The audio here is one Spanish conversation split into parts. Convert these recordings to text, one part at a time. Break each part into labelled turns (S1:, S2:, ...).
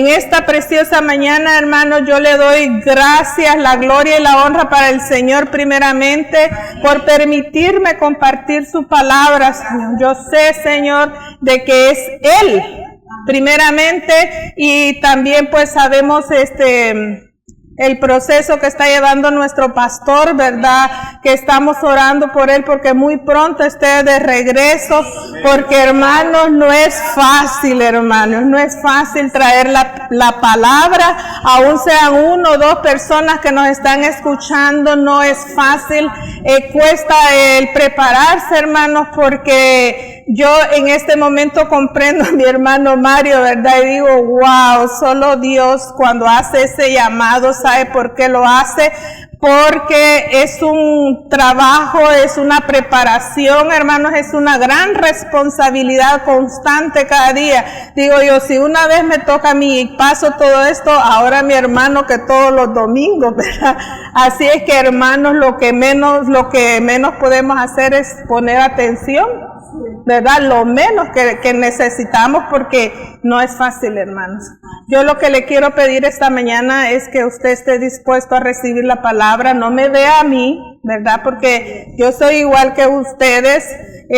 S1: En esta preciosa mañana, hermanos, yo le doy gracias, la gloria y la honra para el Señor primeramente por permitirme compartir su palabra, Señor. Yo sé, Señor, de que es Él primeramente, y también pues sabemos el proceso que está llevando nuestro pastor, ¿verdad? Que estamos orando por él porque muy pronto esté de regreso, porque hermanos, no es fácil, hermanos, no es fácil traer la palabra, aún sean 1 o 2 personas que nos están escuchando, no es fácil, cuesta el prepararse, hermanos, porque yo en este momento comprendo a mi hermano Mario, ¿verdad? Y digo, wow, solo Dios cuando hace ese llamado, ¿sabe por qué lo hace? Porque es un trabajo, es una preparación, hermanos, es una gran responsabilidad constante cada día. Digo yo, si una vez me toca a mí y paso todo esto, ahora mi hermano que todos los domingos, ¿verdad? Así es que, hermanos, lo que menos podemos hacer es poner atención, ¿verdad? Lo menos que necesitamos, porque no es fácil, hermanos. Yo lo que le quiero pedir esta mañana es que usted esté dispuesto a recibir la palabra, no me vea a mí, ¿verdad? Porque yo soy igual que ustedes,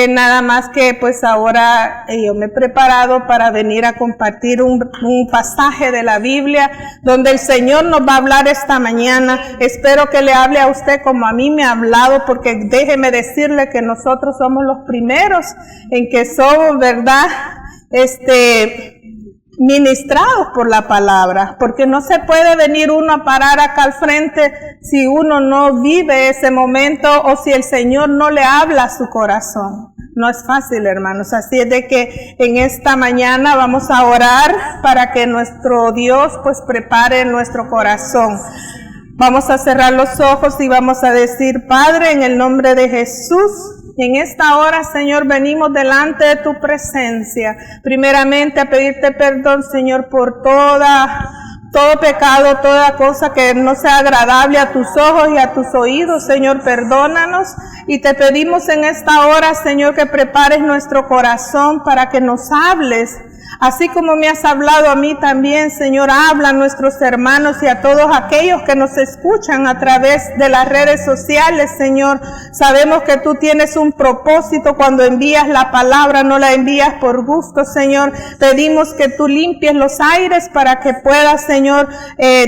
S1: nada más que pues ahora yo me he preparado para venir a compartir un pasaje de la Biblia donde el Señor nos va a hablar esta mañana. Espero que le hable a usted como a mí me ha hablado, porque déjeme decirle que nosotros somos los primeros en que somos, ¿verdad? Ministrados por la palabra, porque no se puede venir uno a parar acá al frente si uno no vive ese momento o si el Señor no le habla a su corazón. No es fácil, hermanos, así es de que en esta mañana vamos a orar para que nuestro Dios pues prepare nuestro corazón. Vamos a cerrar los ojos y vamos a decir: Padre, en el nombre de Jesús, en esta hora, Señor, venimos delante de tu presencia, primeramente a pedirte perdón, Señor, por todo pecado, toda cosa que no sea agradable a tus ojos y a tus oídos, Señor, perdónanos. Y te pedimos en esta hora, Señor, que prepares nuestro corazón para que nos hables. Así como me has hablado a mí también, Señor, habla a nuestros hermanos y a todos aquellos que nos escuchan a través de las redes sociales, Señor. Sabemos que tú tienes un propósito cuando envías la palabra, no la envías por gusto, Señor. Pedimos que tú limpies los aires para que puedas, Señor,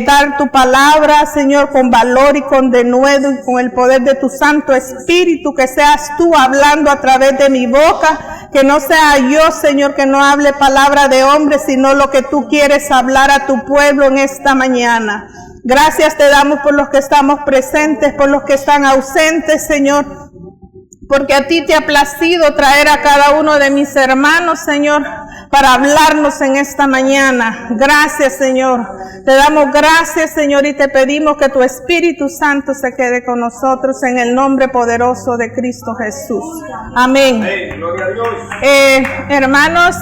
S1: dar tu palabra, Señor, con valor y con denuedo y con el poder de tu Santo Espíritu, que seas tú hablando a través de mi boca, que no sea yo, Señor, que no hable palabra de hombre, sino lo que tú quieres hablar a tu pueblo en esta mañana. Gracias te damos por los que estamos presentes, por los que están ausentes, Señor, porque a ti te ha placido traer a cada uno de mis hermanos, Señor, para hablarnos en esta mañana. Gracias, Señor. Te damos gracias, Señor, y te pedimos que tu Espíritu Santo se quede con nosotros en el nombre poderoso de Cristo Jesús. Amén.
S2: Gloria a Dios.
S1: Hermanos,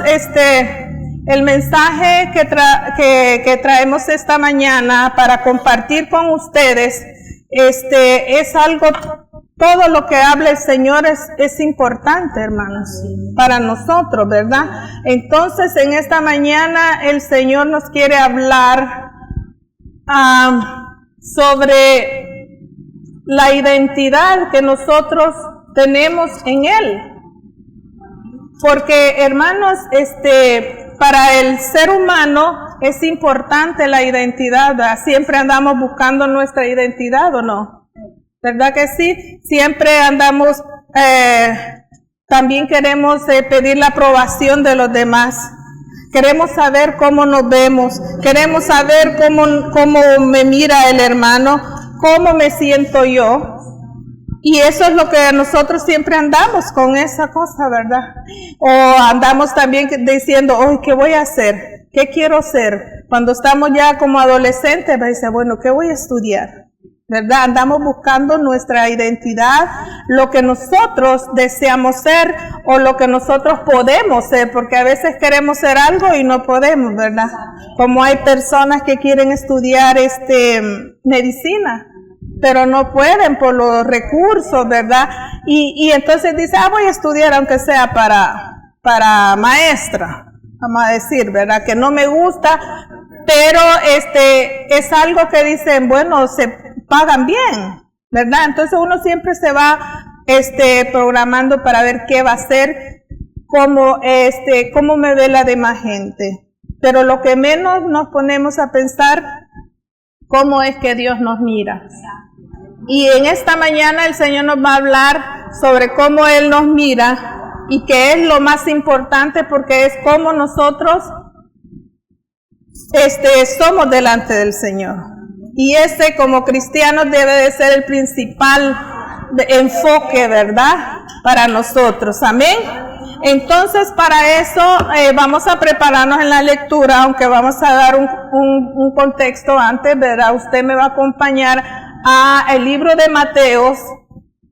S1: el mensaje que traemos esta mañana para compartir con ustedes, es algo. Todo lo que habla el Señor es importante, hermanos, para nosotros, ¿verdad? Entonces, en esta mañana el Señor nos quiere hablar sobre la identidad que nosotros tenemos en Él. Porque, hermanos, para el ser humano es importante la identidad, ¿verdad? Siempre andamos buscando nuestra identidad, ¿o no? ¿Verdad que sí? Siempre andamos, también queremos pedir la aprobación de los demás. Queremos saber cómo nos vemos. Queremos saber cómo me mira el hermano, cómo me siento yo. Y eso es lo que nosotros siempre andamos con esa cosa, ¿verdad? O andamos también diciendo, hoy, ¿qué voy a hacer? ¿Qué quiero ser? Cuando estamos ya como adolescentes, me dice, bueno, ¿qué voy a estudiar? ¿Verdad? Andamos buscando nuestra identidad, lo que nosotros deseamos ser o lo que nosotros podemos ser, porque a veces queremos ser algo y no podemos, ¿verdad? Como hay personas que quieren estudiar medicina, pero no pueden por los recursos, ¿verdad? Y entonces dice, voy a estudiar aunque sea para maestra, vamos a decir, ¿verdad? Que no me gusta, pero es algo que dicen, bueno, se pagan bien, ¿verdad? Entonces uno siempre se va programando para ver qué va a hacer, cómo me ve la demás gente. Pero lo que menos nos ponemos a pensar, cómo es que Dios nos mira. Y en esta mañana el Señor nos va a hablar sobre cómo Él nos mira y que es lo más importante porque es cómo nosotros somos delante del Señor. Y como cristianos debe de ser el principal enfoque, ¿verdad? Para nosotros. Amén. Entonces, para eso vamos a prepararnos en la lectura, aunque vamos a dar un contexto antes, ¿verdad? Usted me va a acompañar a el libro de Mateos,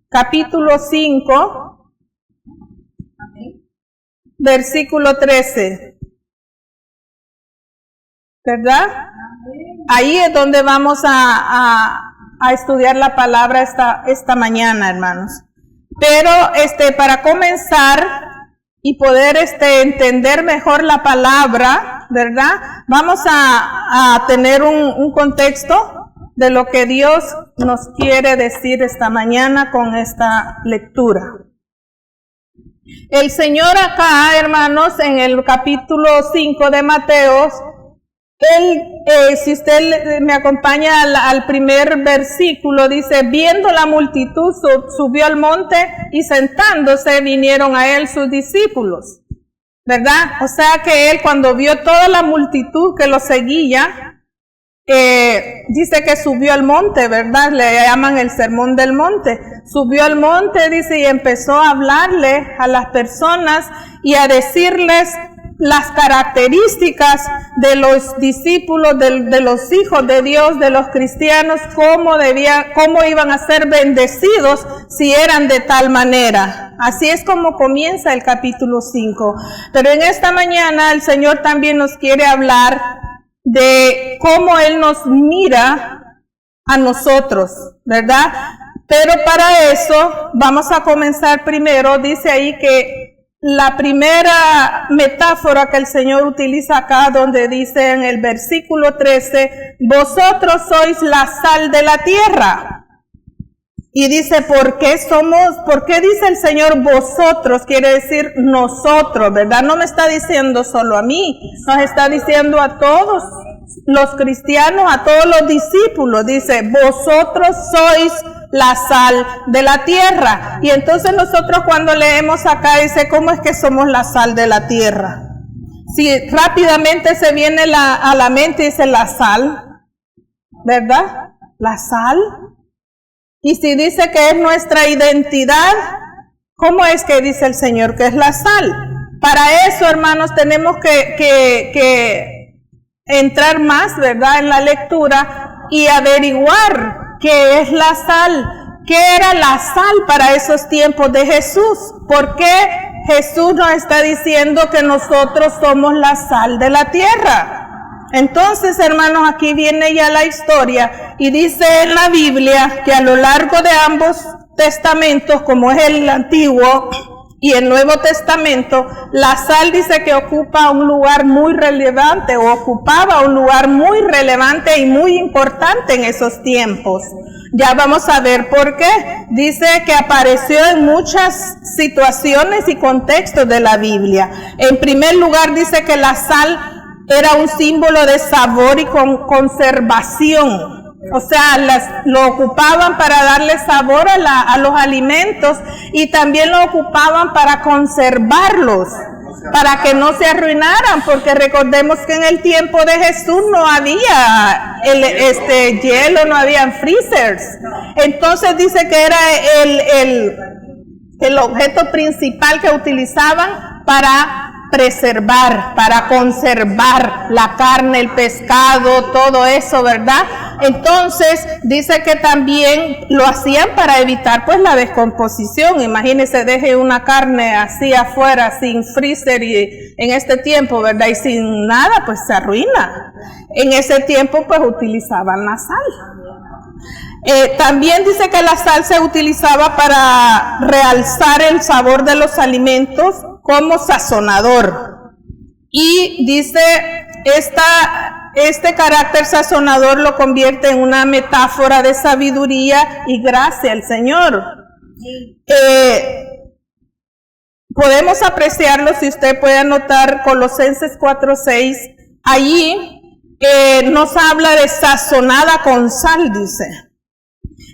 S1: capítulo 5, versículo 13. ¿Verdad? Ahí es donde vamos a estudiar la palabra esta mañana, hermanos. Pero para comenzar y poder entender mejor la palabra, ¿verdad? Vamos a tener un contexto de lo que Dios nos quiere decir esta mañana con esta lectura. El Señor acá, hermanos, en el capítulo 5 de Mateos, si usted me acompaña al primer versículo, dice, viendo la multitud, subió al monte y sentándose vinieron a él sus discípulos, ¿verdad? O sea que él cuando vio toda la multitud que lo seguía, dice que subió al monte, ¿verdad? Le llaman el sermón del monte. Subió al monte, dice, y empezó a hablarle a las personas y a decirles las características de los discípulos, de los hijos de Dios, de los cristianos, cómo iban a ser bendecidos si eran de tal manera. Así es como comienza el capítulo 5. Pero en esta mañana el Señor también nos quiere hablar de cómo Él nos mira a nosotros, ¿verdad? Pero para eso vamos a comenzar primero, dice ahí que la primera metáfora que el Señor utiliza acá, donde dice en el versículo 13, vosotros sois la sal de la tierra. Y dice, ¿por qué dice el Señor vosotros? Quiere decir nosotros, ¿verdad? No me está diciendo solo a mí, nos está diciendo a todos los cristianos, a todos los discípulos. Dice, vosotros sois la sal de la tierra. Y entonces nosotros cuando leemos acá dice, ¿cómo es que somos la sal de la tierra? Si rápidamente se viene a la mente, dice la sal, ¿verdad? La sal. Y si dice que es nuestra identidad, ¿cómo es que dice el Señor que es la sal? Para eso, hermanos, tenemos que entrar más, ¿verdad?, en la lectura y averiguar qué es la sal, qué era la sal para esos tiempos de Jesús. ¿Por qué Jesús nos está diciendo que nosotros somos la sal de la tierra? Entonces, hermanos, aquí viene ya la historia y dice en la Biblia que a lo largo de ambos testamentos, como es el Antiguo y el Nuevo Testamento, la sal dice que ocupa un lugar muy relevante o ocupaba un lugar muy relevante y muy importante en esos tiempos. Ya vamos a ver por qué. Dice que apareció en muchas situaciones y contextos de la Biblia. En primer lugar, dice que la sal era un símbolo de sabor y conservación. O sea, lo ocupaban para darle sabor a los alimentos y también lo ocupaban para conservarlos, para que no se arruinaran, porque recordemos que en el tiempo de Jesús no había hielo, no habían freezers. Entonces dice que era el objeto principal que utilizaban para preservar, para conservar la carne, el pescado, todo eso, ¿verdad? Entonces dice que también lo hacían para evitar pues la descomposición. Imagínense, deje una carne así afuera sin freezer y en este tiempo, ¿verdad? Y sin nada, pues se arruina. En ese tiempo pues utilizaban la sal. También dice que la sal se utilizaba para realzar el sabor de los alimentos como sazonador. Y dice, este carácter sazonador lo convierte en una metáfora de sabiduría y gracia al Señor. Podemos apreciarlo, si usted puede anotar Colosenses 4:6, allí nos habla de sazonada con sal, dice,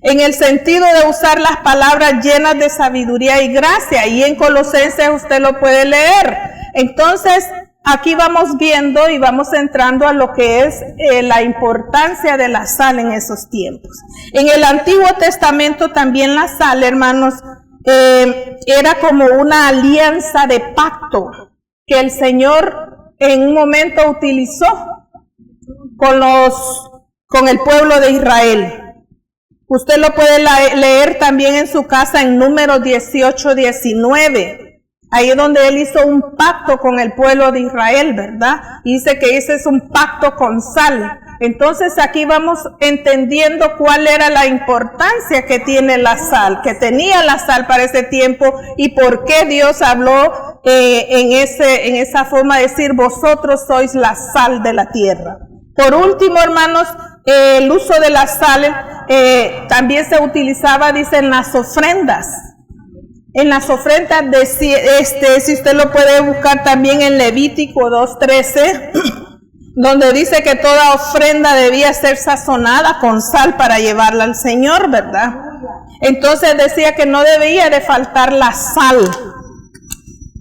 S1: en el sentido de usar las palabras llenas de sabiduría y gracia, y en Colosenses usted lo puede leer. Entonces, aquí vamos viendo y vamos entrando a lo que es la importancia de la sal en esos tiempos. En el Antiguo Testamento también la sal, hermanos, era como una alianza de pacto que el Señor en un momento utilizó con el pueblo de Israel. Usted lo puede leer también en su casa en Números 18:19. Ahí es donde él hizo un pacto con el pueblo de Israel, ¿verdad? Y dice que ese es un pacto con sal. Entonces aquí vamos entendiendo cuál era la importancia que tiene la sal, que tenía la sal para ese tiempo y por qué Dios habló en esa forma de decir, vosotros sois la sal de la tierra. Por último, hermanos, el uso de la sal también se utilizaba, dice, en las ofrendas. En las ofrendas, si usted lo puede buscar también en Levítico 2:13, donde dice que toda ofrenda debía ser sazonada con sal para llevarla al Señor, ¿verdad? Entonces decía que no debía de faltar la sal.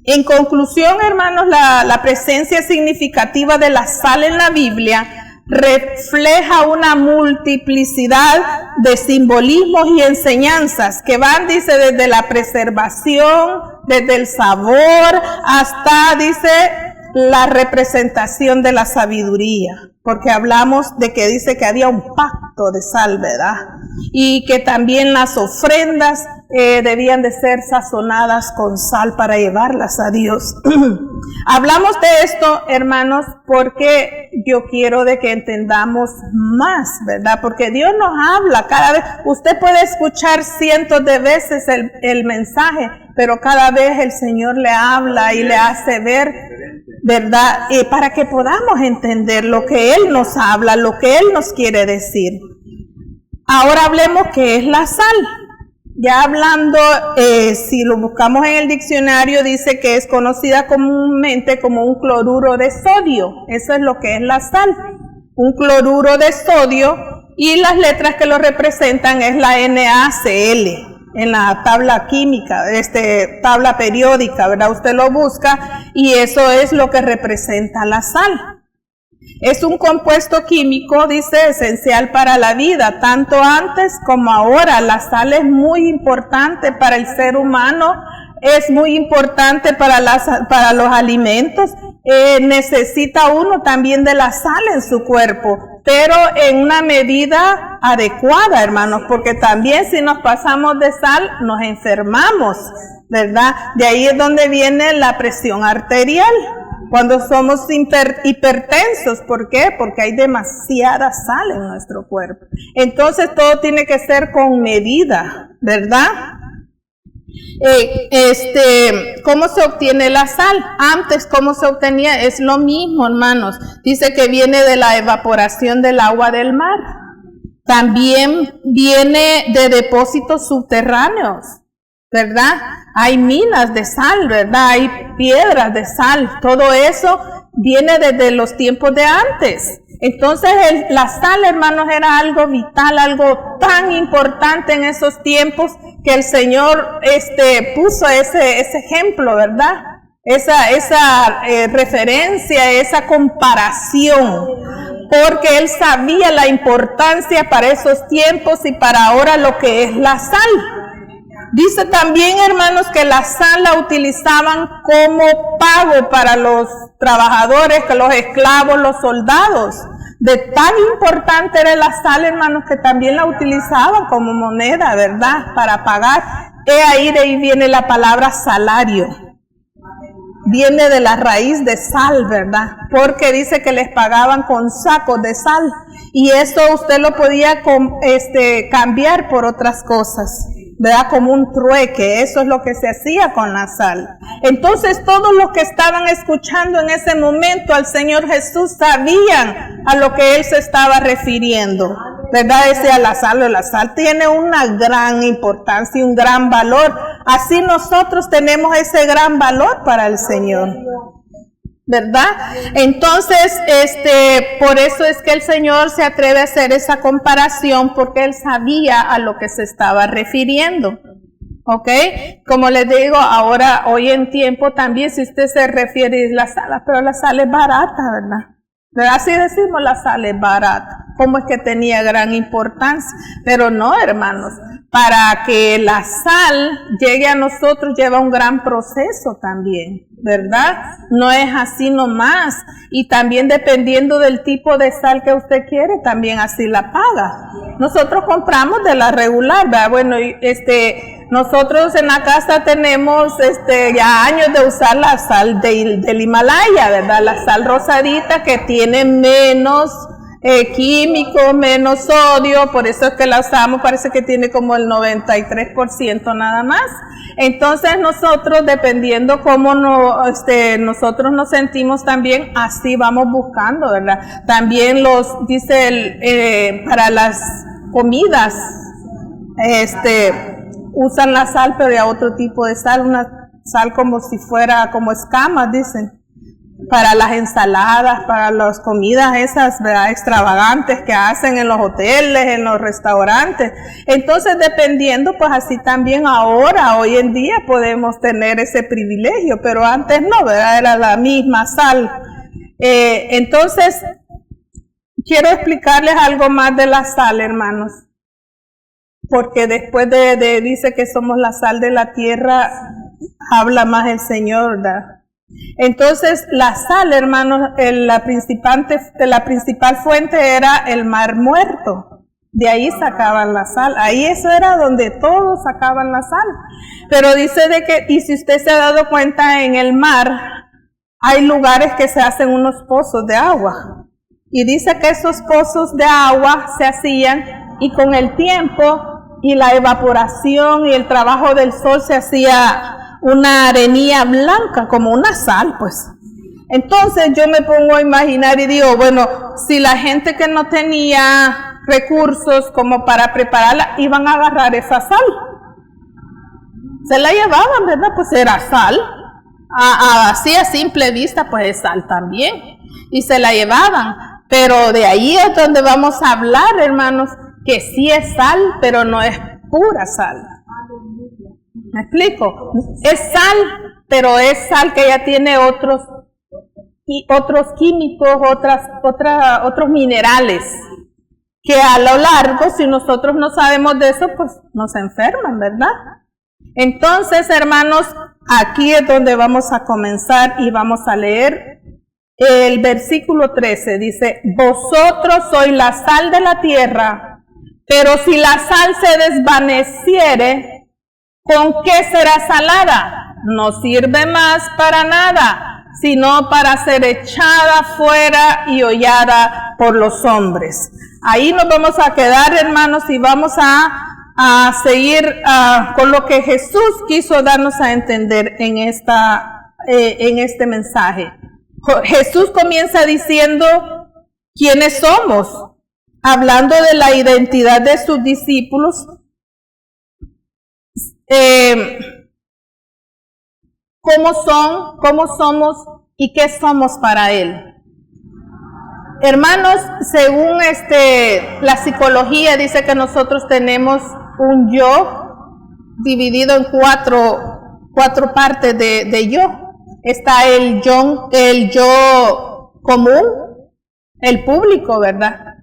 S1: En conclusión, hermanos, la presencia significativa de la sal en la Biblia refleja una multiplicidad de simbolismos y enseñanzas que van, dice, desde la preservación, desde el sabor, hasta, dice, la representación de la sabiduría. Porque hablamos de que dice que había un pacto de sal, ¿verdad? Y que también las ofrendas debían de ser sazonadas con sal para llevarlas a Dios. Hablamos de esto, hermanos, porque yo quiero de que entendamos más, ¿verdad? Porque Dios nos habla cada vez. Usted puede escuchar cientos de veces el mensaje, pero cada vez el Señor le habla y le hace ver, ¿verdad? Para que podamos entender lo que Él nos habla, lo que Él nos quiere decir. Ahora hablemos qué es la sal. Ya hablando, si lo buscamos en el diccionario, dice que es conocida comúnmente como un cloruro de sodio. Eso es lo que es la sal. Un cloruro de sodio, y las letras que lo representan es la NaCl. En la tabla química, tabla periódica, ¿verdad? Usted lo busca y eso es lo que representa la sal. Es un compuesto químico, dice, esencial para la vida, tanto antes como ahora. La sal es muy importante para el ser humano, es muy importante para los alimentos. Necesita uno también de la sal en su cuerpo, pero en una medida adecuada, hermanos, porque también si nos pasamos de sal nos enfermamos, ¿verdad? De ahí es donde viene la presión arterial, cuando somos hipertensos. ¿Por qué? Porque hay demasiada sal en nuestro cuerpo. Entonces todo tiene que ser con medida, ¿verdad? ¿Cómo se obtiene la sal? Antes, ¿cómo se obtenía? Es lo mismo, hermanos. Dice que viene de la evaporación del agua del mar. También viene de depósitos subterráneos, ¿verdad? Hay minas de sal, ¿verdad? Hay piedras de sal. Todo eso viene desde los tiempos de antes. Entonces la sal, hermanos, era algo vital, algo tan importante en esos tiempos que el Señor puso ese ejemplo, ¿verdad? Esa referencia, esa comparación, porque Él sabía la importancia para esos tiempos y para ahora lo que es la sal. Dice también, hermanos, que la sal la utilizaban como pago para los trabajadores, que los esclavos, los soldados. De tan importante era la sal, hermanos, que también la utilizaban como moneda, ¿verdad? Para pagar. De ahí viene la palabra salario. Viene de la raíz de sal, ¿verdad? Porque dice que les pagaban con sacos de sal. Y eso usted lo podía cambiar por otras cosas. ¿verdad? Como un trueque, eso es lo que se hacía con la sal. Entonces todos los que estaban escuchando en ese momento al Señor Jesús sabían a lo que Él se estaba refiriendo, ¿verdad? Decía la sal tiene una gran importancia y un gran valor. Así nosotros tenemos ese gran valor para el Señor, ¿verdad? Entonces, por eso es que el Señor se atreve a hacer esa comparación, porque Él sabía a lo que se estaba refiriendo, ¿ok? Como les digo, ahora, hoy en tiempo también, si usted se refiere a la sal, pero la sal es barata, ¿verdad? Así decimos, la sal es barata. ¿Cómo es que tenía gran importancia? Pero no, hermanos, para que la sal llegue a nosotros lleva un gran proceso también, ¿verdad? No es así nomás. Y también dependiendo del tipo de sal que usted quiere, también así la paga. Nosotros compramos de la regular, ¿verdad? Bueno, nosotros en la casa tenemos ya años de usar la sal del Himalaya, ¿verdad? La sal rosadita que tiene menos químico, menos sodio, por eso es que la usamos, parece que tiene como el 93% nada más. Entonces nosotros, dependiendo cómo nosotros nos sentimos también, así vamos buscando, ¿verdad? También dice para las comidas, usan la sal, pero ya otro tipo de sal, una sal como si fuera como escamas, dicen, para las ensaladas, para las comidas esas, ¿verdad?, extravagantes que hacen en los hoteles, en los restaurantes. Entonces, dependiendo, pues así también ahora, hoy en día, podemos tener ese privilegio, pero antes no, ¿verdad?, era la misma sal. Entonces, quiero explicarles algo más de la sal, hermanos, porque después dice que somos la sal de la tierra, habla más el Señor, ¿verdad? Entonces, la sal, hermanos, la principal fuente era el Mar Muerto. De ahí sacaban la sal. Ahí eso era donde todos sacaban la sal. Pero dice y si usted se ha dado cuenta, en el mar hay lugares que se hacen unos pozos de agua. Y dice que esos pozos de agua se hacían, y con el tiempo y la evaporación y el trabajo del sol se hacía una arenilla blanca, como una sal, pues. Entonces yo me pongo a imaginar y digo, bueno, si la gente que no tenía recursos como para prepararla, iban a agarrar esa sal. Se la llevaban, ¿verdad? Pues era sal. Así a simple vista, pues es sal también. Y se la llevaban. Pero de ahí es donde vamos a hablar, hermanos, que sí es sal, pero no es pura sal. ¿Me explico? Es sal, pero es sal que ya tiene otros químicos, otros minerales, que a lo largo, si nosotros no sabemos de eso, pues nos enferman, ¿verdad? Entonces, hermanos, aquí es donde vamos a comenzar y vamos a leer el versículo 13. Dice, vosotros sois la sal de la tierra, pero si la sal se desvaneciere, ¿con qué será salada? No sirve más para nada, sino para ser echada fuera y hollada por los hombres. Ahí nos vamos a quedar, hermanos, y vamos a seguir con lo que Jesús quiso darnos a entender en este mensaje. Jesús comienza diciendo quiénes somos, hablando de la identidad de sus discípulos. Cómo somos y qué somos para Él. Hermanos, según la psicología dice que nosotros tenemos un yo dividido en cuatro partes de yo. Está el yo común, el público, ¿verdad?,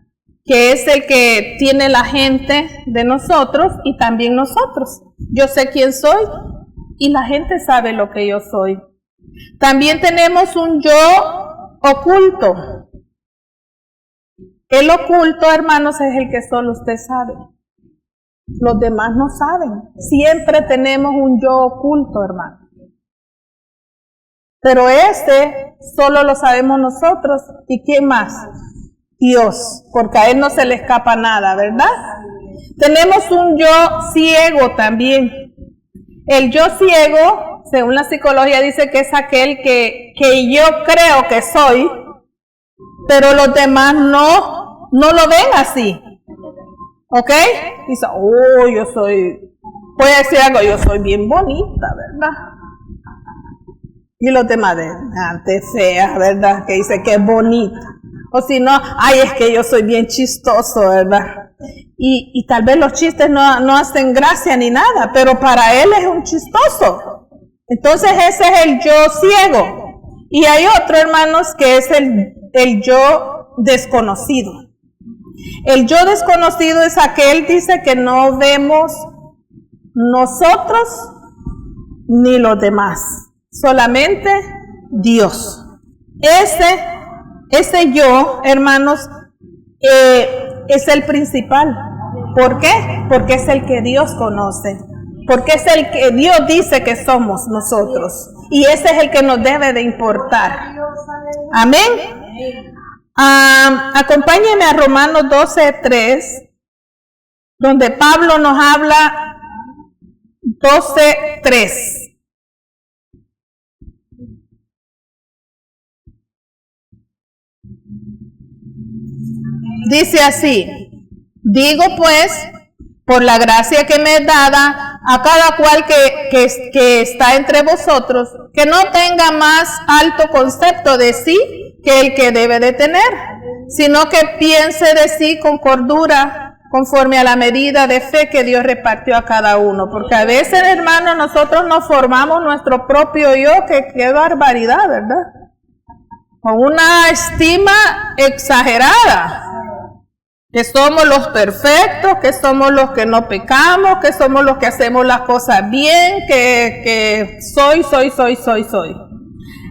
S1: que es el que tiene la gente de nosotros y también nosotros. Yo sé quién soy y la gente sabe lo que yo soy. También tenemos un yo oculto. El oculto, hermanos, es el que solo usted sabe. Los demás no saben. Siempre tenemos un yo oculto, hermano. Pero solo lo sabemos nosotros. ¿Y quién más? Dios, porque a Él no se le escapa nada, ¿verdad? Tenemos un yo ciego también. El yo ciego, según la psicología, dice que es aquel que yo creo que soy, pero los demás no lo ven así. ¿Ok? Dice, oh, yo soy, voy a decir algo, yo soy bien bonita, ¿verdad? Y los demás de antes fea, ¿verdad? Que dice que es bonita. O si no, ay, es que yo soy bien chistoso, ¿verdad? Y tal vez los chistes no hacen gracia ni nada, pero para él es un chistoso. Entonces ese es el yo ciego. Y hay otro, hermanos, que es el yo desconocido. El yo desconocido es aquel, dice, que no vemos nosotros ni los demás, solamente Dios. Ese yo, hermanos, es el principal. ¿Por qué? Porque es el que Dios conoce. Porque es el que Dios dice que somos nosotros. Y ese es el que nos debe de importar. Amén. Acompáñenme a Romanos 12:3, donde Pablo nos habla. 12:3. Dice así: digo pues, por la gracia que me es dada, a cada cual que está entre vosotros, que no tenga más alto concepto de sí que el que debe de tener, sino que piense de sí con cordura, conforme a la medida de fe que Dios repartió a cada uno. Porque a veces, hermanos, nosotros nos formamos nuestro propio yo, que qué barbaridad, ¿verdad? Con una estima exagerada. Que somos los perfectos, que somos los que no pecamos, que somos los que hacemos las cosas bien, que soy.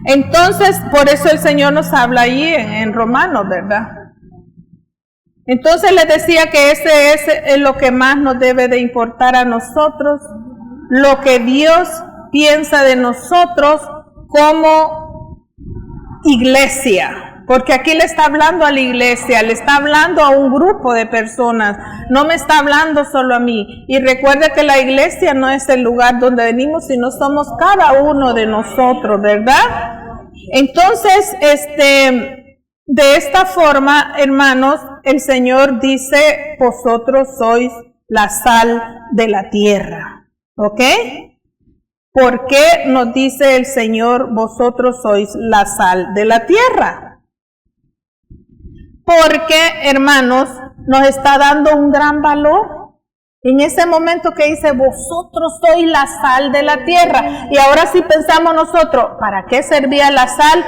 S1: Entonces, por eso el Señor nos habla ahí en Romanos, ¿verdad? Entonces les decía que ese es lo que más nos debe de importar a nosotros, lo que Dios piensa de nosotros como iglesia. Porque aquí le está hablando a la iglesia, le está hablando a un grupo de personas, no me está hablando solo a mí. Y recuerde que la iglesia no es el lugar donde venimos, sino somos cada uno de nosotros, ¿verdad? Entonces, de esta forma, hermanos, el Señor dice, vosotros sois la sal de la tierra, ¿ok? ¿Por qué nos dice el Señor, vosotros sois la sal de la tierra? Porque, hermanos, nos está dando un gran valor. En ese momento que dice, vosotros sois la sal de la tierra. Y ahora sí pensamos nosotros, ¿para qué servía la sal?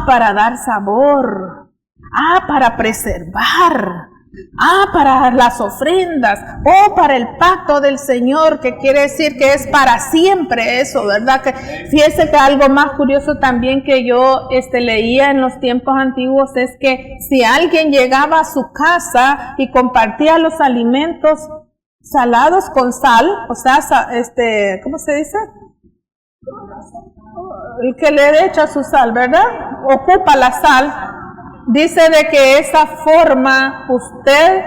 S1: Para dar sabor. Para preservar. Para las ofrendas. Para el pacto del Señor, que quiere decir que es para siempre eso, ¿verdad? Que fíjese que algo más curioso también que yo leía en los tiempos antiguos es que si alguien llegaba a su casa y compartía los alimentos salados con sal, o sea, ¿cómo se dice? El que le echa su sal, ¿verdad? Ocupa la sal. Dice de que esa forma usted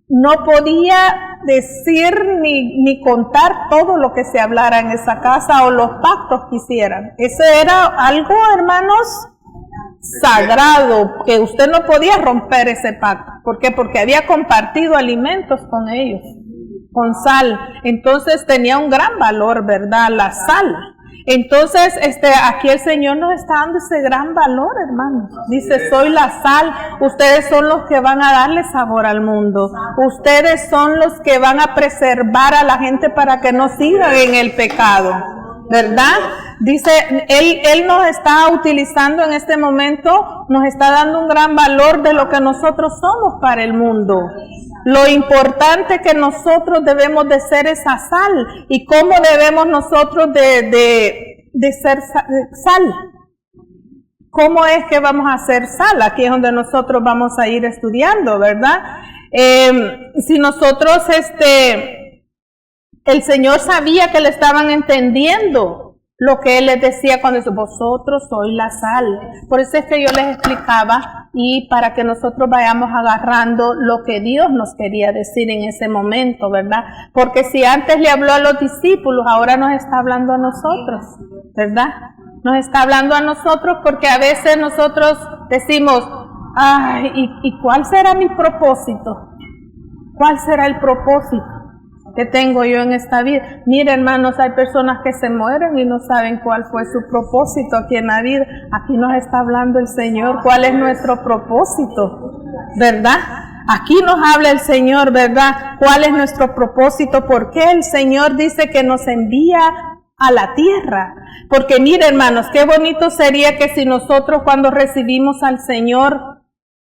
S1: no podía decir ni contar todo lo que se hablara en esa casa o los pactos que hicieran. Eso era algo, hermanos, sagrado, que usted no podía romper ese pacto. ¿Por qué? Porque había compartido alimentos con ellos, con sal. Entonces tenía un gran valor, ¿verdad? La sal. Entonces, aquí el Señor nos está dando ese gran valor, hermanos. Dice, soy la sal. Ustedes son los que van a darle sabor al mundo. Ustedes son los que van a preservar a la gente para que no sigan en el pecado, ¿verdad? Dice, Él nos está utilizando en este momento, nos está dando un gran valor de lo que nosotros somos para el mundo. Lo importante que nosotros debemos de ser esa sal y cómo debemos nosotros de ser sal. ¿Cómo es que vamos a ser sal? Aquí es donde nosotros vamos a ir estudiando, ¿verdad? Si nosotros, el Señor sabía que le estaban entendiendo lo que Él les decía cuando dice, vosotros sois la sal. Por eso es que yo les explicaba, y para que nosotros vayamos agarrando lo que Dios nos quería decir en ese momento, ¿verdad? Porque si antes le habló a los discípulos, ahora nos está hablando a nosotros, ¿verdad? Nos está hablando a nosotros porque a veces nosotros decimos, ay, ¿y cuál será mi propósito? ¿Cuál será el propósito que tengo yo en esta vida? Mire, hermanos, hay personas que se mueren y no saben cuál fue su propósito aquí en la vida. Aquí nos está hablando el Señor, cuál es nuestro propósito, ¿verdad? Aquí nos habla el Señor, ¿verdad? ¿Cuál es nuestro propósito? ¿Por qué el Señor dice que nos envía a la tierra? Porque mire, hermanos, qué bonito sería que si nosotros cuando recibimos al Señor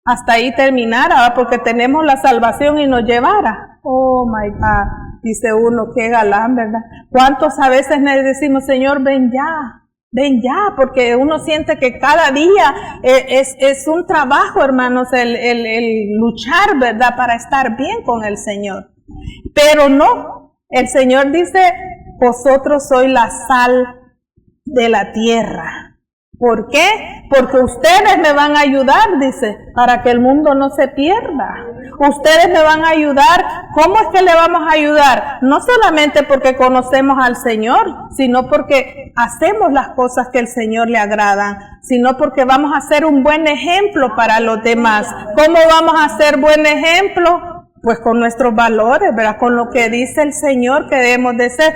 S1: hasta ahí terminara, ¿verdad? Porque tenemos la salvación y nos llevara. Oh my God, dice uno, qué galán, ¿verdad? ¿Cuántos a veces le decimos, Señor, ven ya, porque uno siente que cada día es un trabajo, hermanos, el luchar, ¿verdad? Para estar bien con el Señor. Pero no, el Señor dice, vosotros sois la sal de la tierra. ¿Por qué? Porque ustedes me van a ayudar, dice, para que el mundo no se pierda. Ustedes me van a ayudar. ¿Cómo es que le vamos a ayudar? No solamente porque conocemos al Señor, sino porque hacemos las cosas que al Señor le agradan, sino porque vamos a ser un buen ejemplo para los demás. ¿Cómo vamos a ser buen ejemplo? Pues con nuestros valores, ¿verdad? Con lo que dice el Señor que debemos de ser.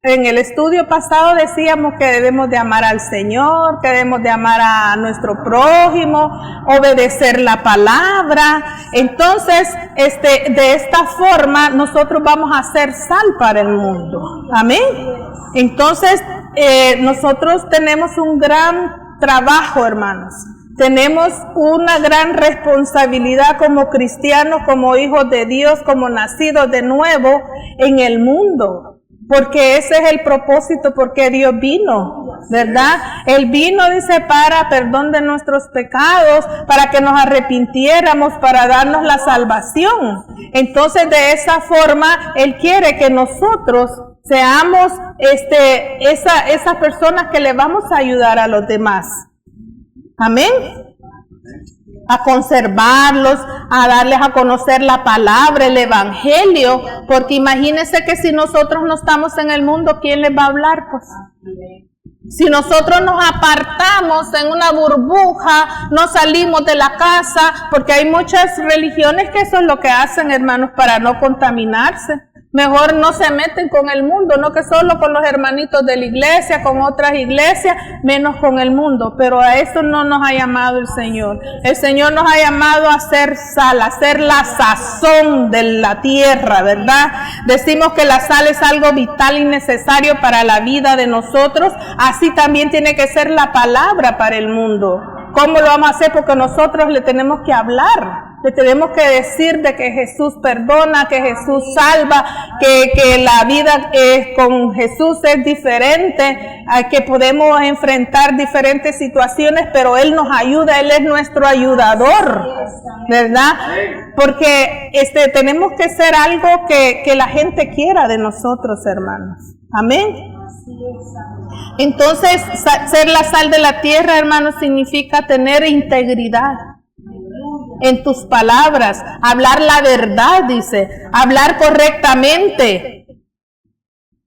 S1: En el estudio pasado decíamos que debemos de amar al Señor, que debemos de amar a nuestro prójimo, obedecer la palabra. Entonces, de esta forma nosotros vamos a ser sal para el mundo. Amén. Entonces, nosotros tenemos un gran trabajo, hermanos. Tenemos una gran responsabilidad como cristianos, como hijos de Dios, como nacidos de nuevo en el mundo. Porque ese es el propósito, porque Dios vino, ¿verdad? Él vino, dice, para perdón de nuestros pecados, para que nos arrepintiéramos, para darnos la salvación. Entonces, de esa forma, Él quiere que nosotros seamos esas personas que le vamos a ayudar a los demás. Amén. A conservarlos, a darles a conocer la palabra, el evangelio, porque imagínense que si nosotros no estamos en el mundo, ¿quién les va a hablar? Pues si nosotros nos apartamos en una burbuja, no salimos de la casa, porque hay muchas religiones que eso es lo que hacen, hermanos, para no contaminarse. Mejor no se meten con el mundo, no que solo con los hermanitos de la iglesia, con otras iglesias, menos con el mundo. Pero a eso no nos ha llamado el Señor. El Señor nos ha llamado a ser sal, a ser la sazón de la tierra, ¿verdad? Decimos que la sal es algo vital y necesario para la vida de nosotros. Así también tiene que ser la palabra para el mundo. ¿Cómo lo vamos a hacer? Porque nosotros le tenemos que hablar. Le tenemos que decir de que Jesús perdona, que Jesús salva, que la vida con Jesús es diferente, que podemos enfrentar diferentes situaciones, pero Él nos ayuda, Él es nuestro ayudador, ¿verdad? Porque tenemos que ser algo que la gente quiera de nosotros, hermanos. Amén. Entonces, ser la sal de la tierra, hermanos, significa tener integridad en tus palabras, hablar la verdad, dice, hablar correctamente,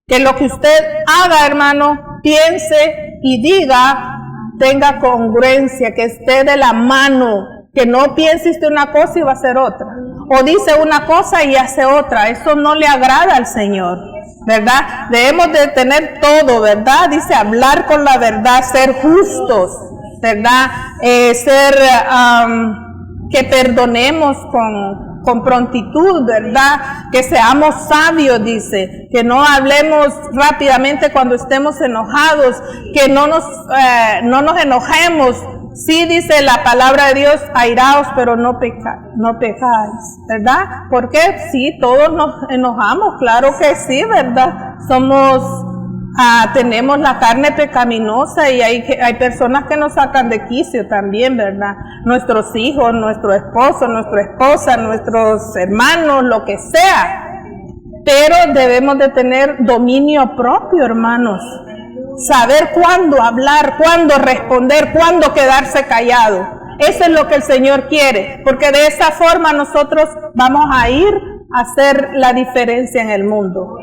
S1: que lo que usted haga, hermano, piense y diga, tenga congruencia, que esté de la mano, que no piense usted una cosa y va a hacer otra, o dice una cosa y hace otra. Eso no le agrada al Señor, ¿verdad? Debemos de tener todo, ¿verdad? Dice, hablar con la verdad, ser justos, ¿verdad? Que perdonemos con prontitud, ¿verdad? Que seamos sabios, dice, que no hablemos rápidamente cuando estemos enojados, que no nos enojemos. Sí, dice la palabra de Dios, airaos, pero no pecáis, ¿verdad? Porque sí, todos nos enojamos, claro que sí, ¿verdad? Tenemos la carne pecaminosa y hay personas que nos sacan de quicio también, ¿verdad? Nuestros hijos, nuestro esposo, nuestra esposa, nuestros hermanos, lo que sea. pero debemos de tener dominio propio, hermanos. Saber cuándo hablar, cuándo responder, cuándo quedarse callado. Eso es lo que el Señor quiere, porque de esa forma nosotros vamos a ir a hacer la diferencia en el mundo.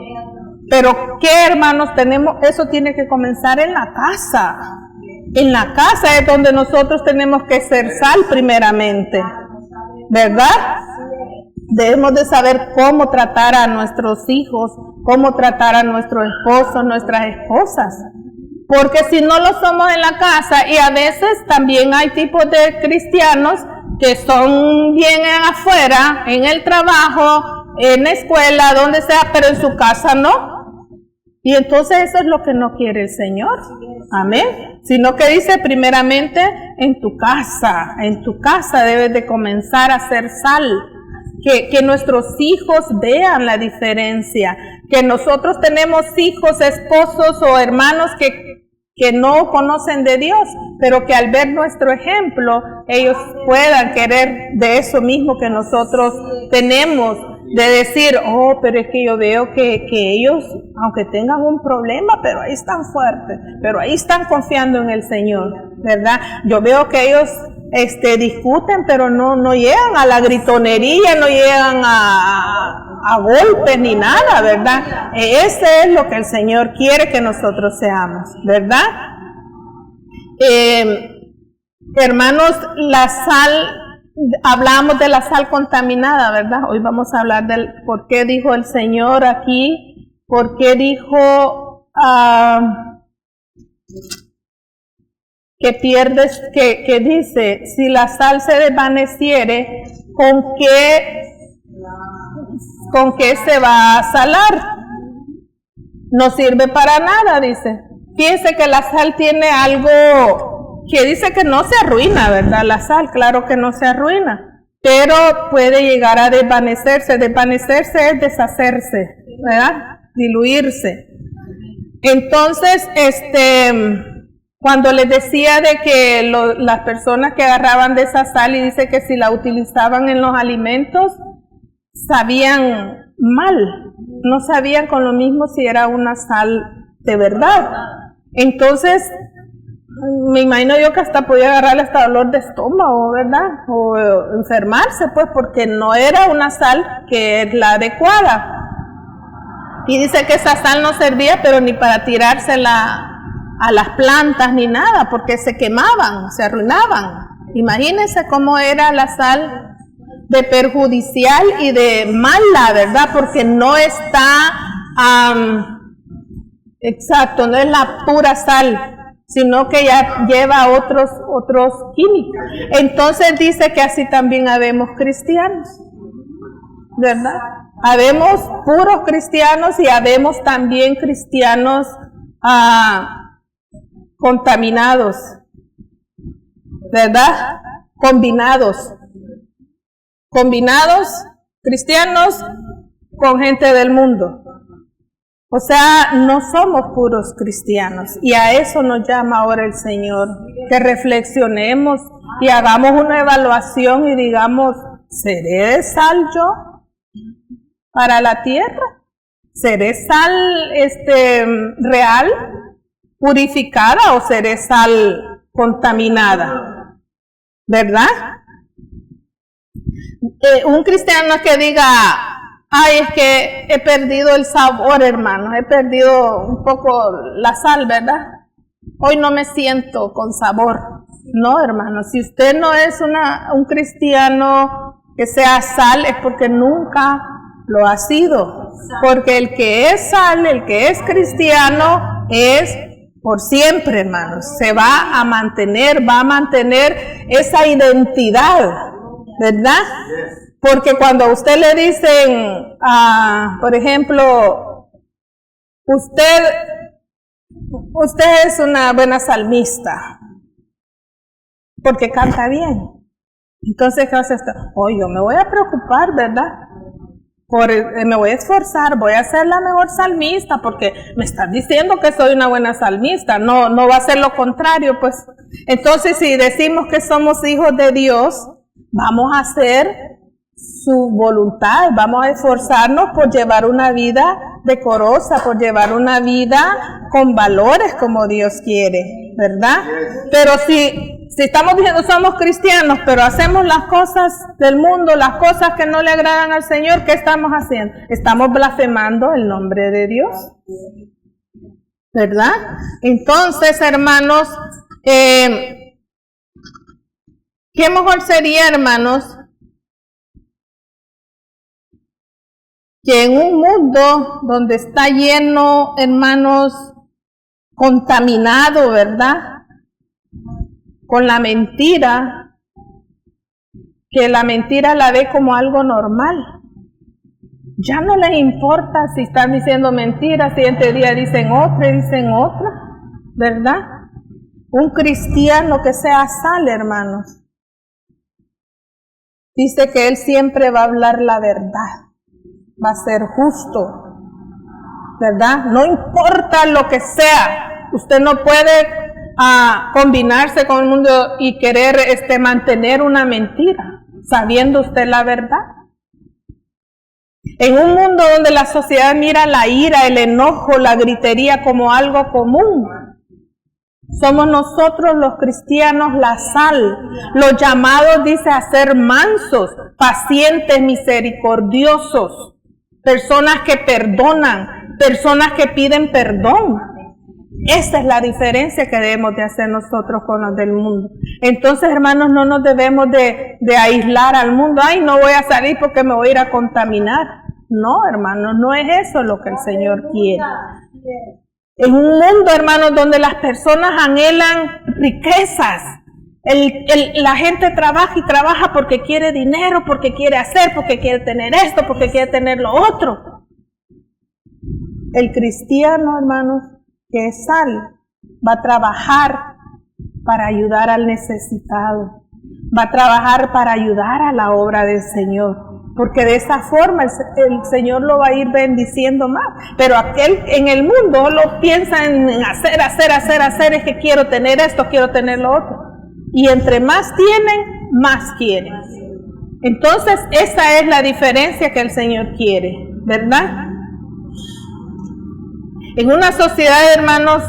S1: Pero ¿qué, hermanos, tenemos? Eso tiene que comenzar en la casa. En la casa es donde nosotros tenemos que ser sal primeramente, ¿verdad? Debemos de saber cómo tratar a nuestros hijos, cómo tratar a nuestros esposos, nuestras esposas. Porque si no lo somos en la casa, y a veces también hay tipos de cristianos que son bien afuera, en el trabajo, en la escuela, donde sea, pero en su casa no. Y entonces eso es lo que no quiere el Señor. Amén. Sino que dice primeramente en tu casa debes de comenzar a ser sal. Que nuestros hijos vean la diferencia. Que nosotros tenemos hijos, esposos o hermanos que no conocen de Dios, pero que al ver nuestro ejemplo, ellos puedan querer de eso mismo que nosotros tenemos. De decir, oh, pero es que yo veo que ellos, aunque tengan un problema, pero ahí están fuertes, pero ahí están confiando en el Señor, ¿verdad? Yo veo que ellos discuten, pero no llegan a la gritonería, no llegan a golpes ni nada, ¿verdad? Ese es lo que el Señor quiere que nosotros seamos, ¿verdad? Hermanos, la sal... Hablamos de la sal contaminada, ¿verdad? Hoy vamos a hablar del por qué dijo el Señor aquí, por qué dijo que pierdes, que dice, si la sal se desvaneciere, ¿con qué se va a salar? No sirve para nada, dice. Fíjense que la sal tiene algo que dice que no se arruina, ¿verdad? La sal, claro que no se arruina, pero puede llegar a desvanecerse. Desvanecerse es deshacerse, ¿verdad? Diluirse. Entonces, cuando les decía de que las personas que agarraban de esa sal y dice que si la utilizaban en los alimentos, sabían mal, no sabían con lo mismo si era una sal de verdad. Entonces, me imagino yo que hasta podía agarrarle hasta dolor de estómago, ¿verdad? O enfermarse, pues, porque no era una sal que es la adecuada. Y dice que esa sal no servía, pero ni para tirársela a las plantas ni nada, porque se quemaban, se arruinaban. Imagínense cómo era la sal de perjudicial y de mala, ¿verdad? Porque no está, exacto, no es la pura sal, sino que ya lleva otros químicos. Entonces dice que así también habemos cristianos, ¿verdad? Habemos puros cristianos y habemos también cristianos contaminados, ¿verdad? Combinados cristianos con gente del mundo. O sea, no somos puros cristianos, y a eso nos llama ahora el Señor, que reflexionemos y hagamos una evaluación y digamos, ¿seré sal yo para la tierra? ¿Seré sal real, purificada, o seré sal contaminada? ¿Verdad? Un cristiano que diga, ay, es que he perdido el sabor, hermanos, he perdido un poco la sal, ¿verdad? Hoy no me siento con sabor. No, hermanos, si usted no es un cristiano que sea sal, es porque nunca lo ha sido. Porque el que es sal, el que es cristiano, es por siempre, hermanos. Se va a mantener esa identidad, ¿verdad? Porque cuando a usted le dicen, por ejemplo, usted es una buena salmista, porque canta bien. Entonces, ¿qué hace usted? Yo me voy a preocupar, ¿verdad? Me voy a esforzar, voy a ser la mejor salmista, porque me están diciendo que soy una buena salmista. No va a ser lo contrario, pues. Entonces, si decimos que somos hijos de Dios, vamos a ser su voluntad. Vamos a esforzarnos por llevar una vida decorosa, por llevar una vida con valores como Dios quiere, ¿verdad? Pero si estamos diciendo somos cristianos, pero hacemos las cosas del mundo, las cosas que no le agradan al Señor, ¿qué estamos haciendo? Estamos blasfemando el nombre de Dios, ¿verdad? Entonces, hermanos, ¿qué mejor sería, hermanos, que en un mundo donde está lleno, hermanos, contaminado, ¿verdad?, con la mentira, que la mentira la ve como algo normal. Ya no les importa si están diciendo mentiras, siguiente día dicen otra, ¿verdad? Un cristiano que sea sal, hermanos, dice que él siempre va a hablar la verdad, va a ser justo, ¿verdad? No importa lo que sea, usted no puede combinarse con el mundo y querer mantener una mentira, sabiendo usted la verdad. En un mundo donde la sociedad mira la ira, el enojo, la gritería como algo común, somos nosotros los cristianos la sal, los llamados, dice, a ser mansos, pacientes, misericordiosos, personas que perdonan, personas que piden perdón. Esa es la diferencia que debemos de hacer nosotros con los del mundo. Entonces, hermanos, no nos debemos de aislar al mundo. Ay, no voy a salir porque me voy a ir a contaminar. No, hermanos, no es eso lo que el Señor quiere. En un mundo, hermanos, donde las personas anhelan riquezas. La gente trabaja y trabaja porque quiere dinero, porque quiere hacer, porque quiere tener esto, porque quiere tener lo otro. El cristiano, hermanos, que es sal, va a trabajar para ayudar al necesitado, va a trabajar para ayudar a la obra del Señor, porque de esa forma el Señor lo va a ir bendiciendo más. Pero aquel en el mundo lo piensa en hacer, es que quiero tener esto, quiero tener lo otro, y entre más tienen, más quieren. Entonces esa es la diferencia que el Señor quiere, ¿verdad? En una sociedad, hermanos,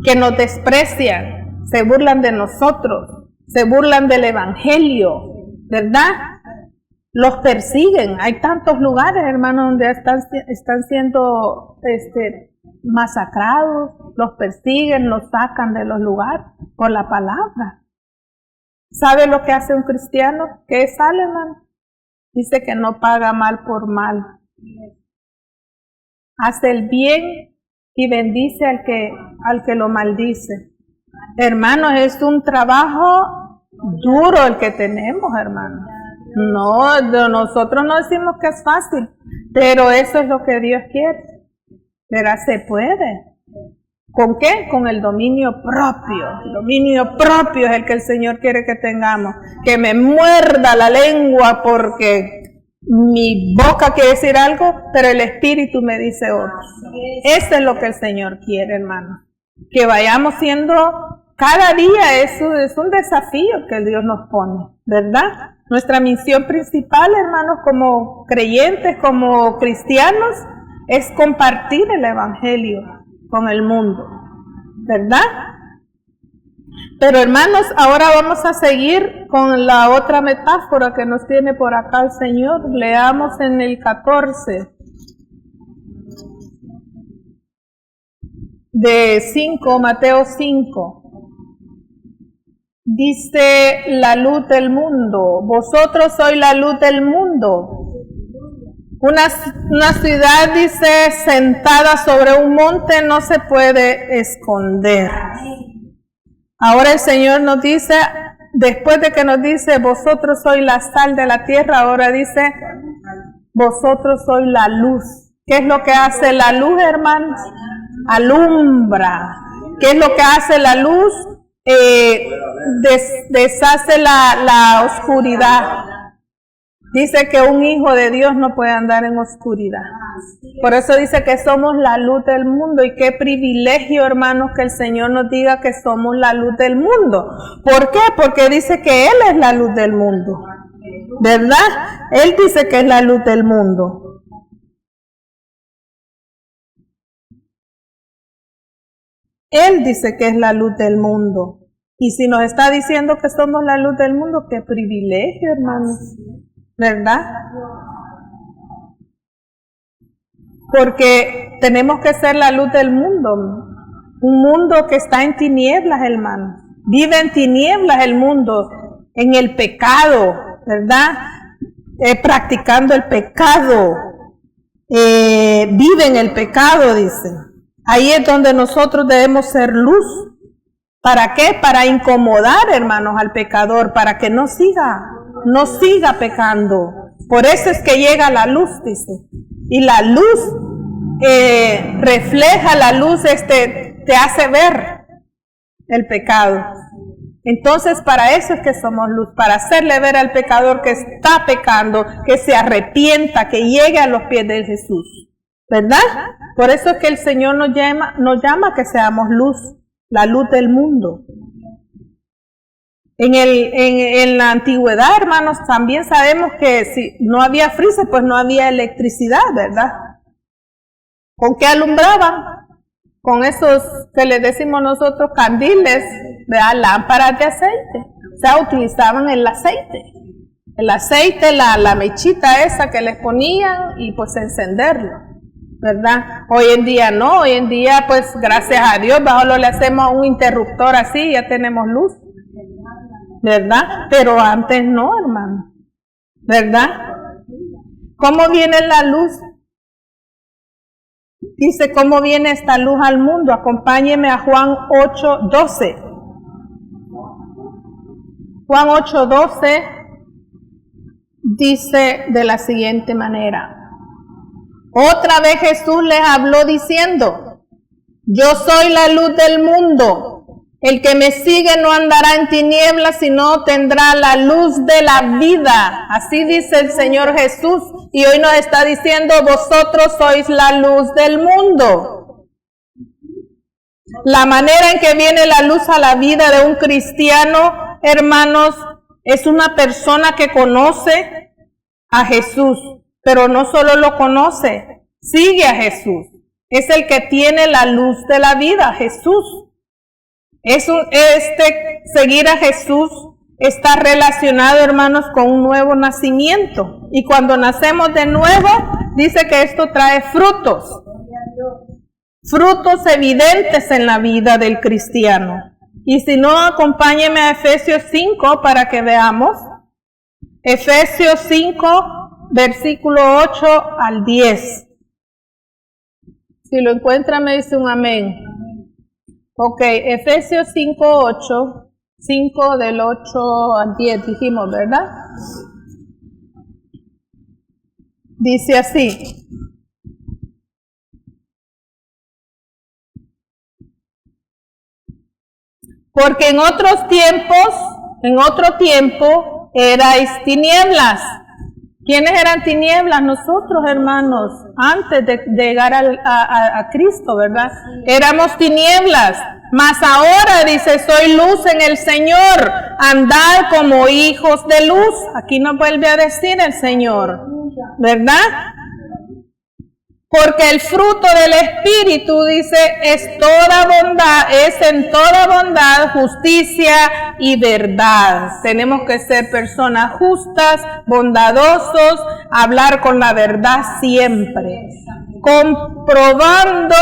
S1: que nos desprecian, se burlan de nosotros, se burlan del Evangelio, ¿verdad? Los persiguen. Hay tantos lugares, hermanos, donde están siendo masacrados, los persiguen, los sacan de los lugares por la palabra. ¿Sabe lo que hace un cristiano? ¿Qué es sal, hermano? Dice que no paga mal por mal. Hace el bien y bendice al que lo maldice. Hermanos, es un trabajo duro el que tenemos, hermanos. No, nosotros no decimos que es fácil, pero eso es lo que Dios quiere. Pero se puede. ¿Con qué? Con el dominio propio. El dominio propio es el que el Señor quiere que tengamos. Que me muerda la lengua porque mi boca quiere decir algo, pero el Espíritu me dice otro. Eso es lo que el Señor quiere, hermano. Que vayamos siendo, cada día es un desafío que Dios nos pone, ¿verdad? Nuestra misión principal, hermanos, como creyentes, como cristianos, es compartir el Evangelio con el mundo, ¿verdad? Pero hermanos, ahora vamos a seguir con la otra metáfora que nos tiene por acá el Señor. Leamos en el 14 de 5, Mateo 5. Dice la luz del mundo, vosotros sois la luz del mundo. Una ciudad, dice, sentada sobre un monte no se puede esconder. Ahora el Señor nos dice, después de que nos dice, vosotros sois la sal de la tierra, ahora dice, vosotros sois la luz. ¿Qué es lo que hace la luz, hermanos? Alumbra. ¿Qué es lo que hace la luz? Deshace la oscuridad. Dice que un hijo de Dios no puede andar en oscuridad. Por eso dice que somos la luz del mundo. Y qué privilegio, hermanos, que el Señor nos diga que somos la luz del mundo. ¿Por qué? Porque dice que Él es la luz del mundo. ¿verdad? Él dice que es la luz del mundo. Él dice que es la luz del mundo. Y si nos está diciendo que somos la luz del mundo, qué privilegio, hermanos, ¿verdad? Porque tenemos que ser la luz del mundo. Un mundo que está en tinieblas, hermanos. Vive en tinieblas el mundo, en el pecado, ¿verdad? Practicando el pecado. Vive en el pecado, dice. Ahí es donde nosotros debemos ser luz. ¿Para qué? Para incomodar, hermanos, al pecador, para que no siga pecando. Por eso es que llega la luz, dice. Y la luz refleja, la luz te hace ver el pecado. Entonces, para eso es que somos luz, para hacerle ver al pecador que está pecando, que se arrepienta, que llegue a los pies de Jesús, ¿verdad? Por eso es que el Señor nos llama que seamos luz, la luz del mundo. En la antigüedad, hermanos, también sabemos que si no había freezer, pues no había electricidad, ¿verdad? ¿Con qué alumbraban? Con esos que le decimos nosotros candiles, ¿verdad? Lámparas de aceite. O sea, utilizaban el aceite. El aceite, la mechita esa que les ponían y pues encenderlo, ¿verdad? Hoy en día no, hoy en día pues gracias a Dios, solo le hacemos un interruptor así y ya tenemos luz, ¿verdad? Pero antes no, hermano, ¿verdad? ¿Cómo viene la luz? Dice, ¿cómo viene esta luz al mundo? Acompáñeme a Juan 8:12. Juan 8:12 dice de la siguiente manera. Otra vez Jesús les habló diciendo, yo soy la luz del mundo. El que me sigue no andará en tinieblas, sino tendrá la luz de la vida. Así dice el Señor Jesús. Y hoy nos está diciendo, vosotros sois la luz del mundo. La manera en que viene la luz a la vida de un cristiano, hermanos, es una persona que conoce a Jesús. Pero no solo lo conoce, sigue a Jesús. Es el que tiene la luz de la vida, Jesús. Seguir a Jesús está relacionado, hermanos, con un nuevo nacimiento. Y cuando nacemos de nuevo, dice que esto trae frutos. Frutos evidentes en la vida del cristiano. Y si no, acompáñeme a Efesios 5 para que veamos. Efesios 5, versículo 8 al 10. Si lo encuentra, me dice un amén. Ok, Efesios 5:8, 5 del 8 al 10 dijimos, ¿verdad? Dice así. Porque en otro tiempo, erais tinieblas. ¿Quiénes eran tinieblas? Nosotros, hermanos, antes de llegar a Cristo, ¿verdad? Éramos tinieblas, mas ahora dice, soy luz en el Señor, andad como hijos de luz. Aquí nos vuelve a decir el Señor, ¿verdad? Porque el fruto del Espíritu, dice, es toda bondad, es en toda bondad, justicia y verdad. Tenemos que ser personas justas, bondadosos, hablar con la verdad siempre, comprobando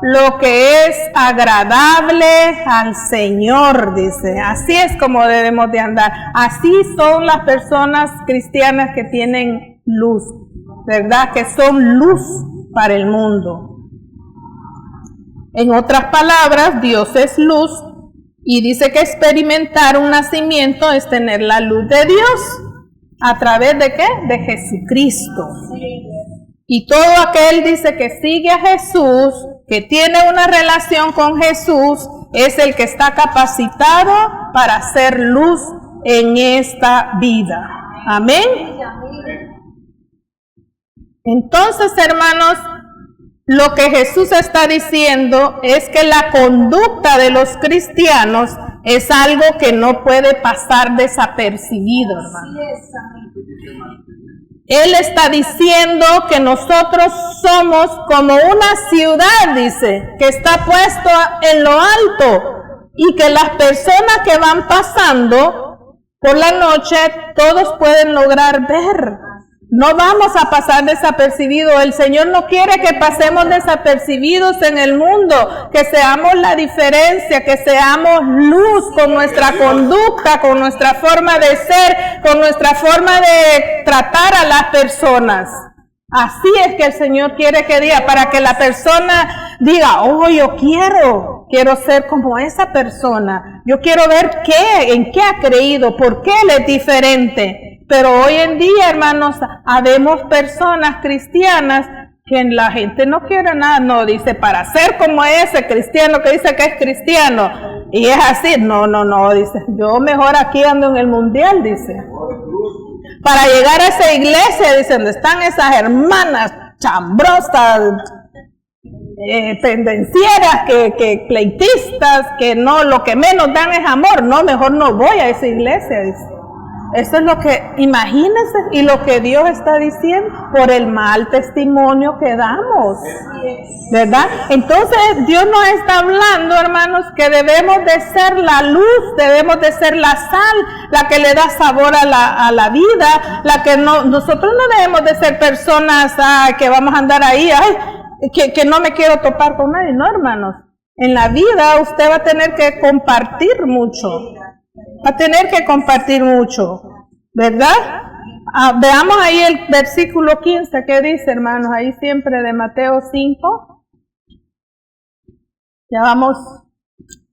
S1: lo que es agradable al Señor, dice. Así es como debemos de andar. Así son las personas cristianas que tienen luz, ¿verdad? Que son luz para el mundo. En otras palabras, Dios es luz y dice que experimentar un nacimiento es tener la luz de Dios. ¿A través de qué? De Jesucristo. Y todo aquel dice que sigue a Jesús, que tiene una relación con Jesús, es el que está capacitado para ser luz en esta vida. Amén. Entonces, hermanos, lo que Jesús está diciendo es que la conducta de los cristianos es algo que no puede pasar desapercibido, hermano. Él está diciendo que nosotros somos como una ciudad, dice, que está puesto en lo alto y que las personas que van pasando por la noche, todos pueden lograr ver. No vamos a pasar desapercibidos. El Señor no quiere que pasemos desapercibidos en el mundo, que seamos la diferencia, que seamos luz con nuestra conducta, con nuestra forma de ser, con nuestra forma de tratar a las personas. Así es que el Señor quiere que diga, para que la persona diga, oh, yo quiero ser como esa persona. Yo quiero ver en qué ha creído, por qué él es diferente. Pero hoy en día, hermanos, habemos personas cristianas que la gente no quiere nada, no, dice, para ser como ese cristiano que dice que es cristiano, y es así, no, dice, yo mejor aquí ando en el mundial, dice. Para llegar a esa iglesia, dice, donde están esas hermanas chambrosas, pendencieras, que pleitistas, que no, lo que menos dan es amor, no, mejor no voy a esa iglesia, dice. Eso es lo que, imagínense, y lo que Dios está diciendo por el mal testimonio que damos, ¿verdad? Entonces Dios nos está hablando, hermanos, que debemos de ser la luz, debemos de ser la sal, la que le da sabor a la vida, la que nosotros no debemos de ser personas que vamos a andar ahí, que no me quiero topar con nadie, no, hermanos. En la vida usted va a tener que compartir mucho. Va a tener que compartir mucho, ¿verdad? Veamos ahí el versículo 15, ¿qué dice, hermanos? Ahí siempre de Mateo 5. Ya vamos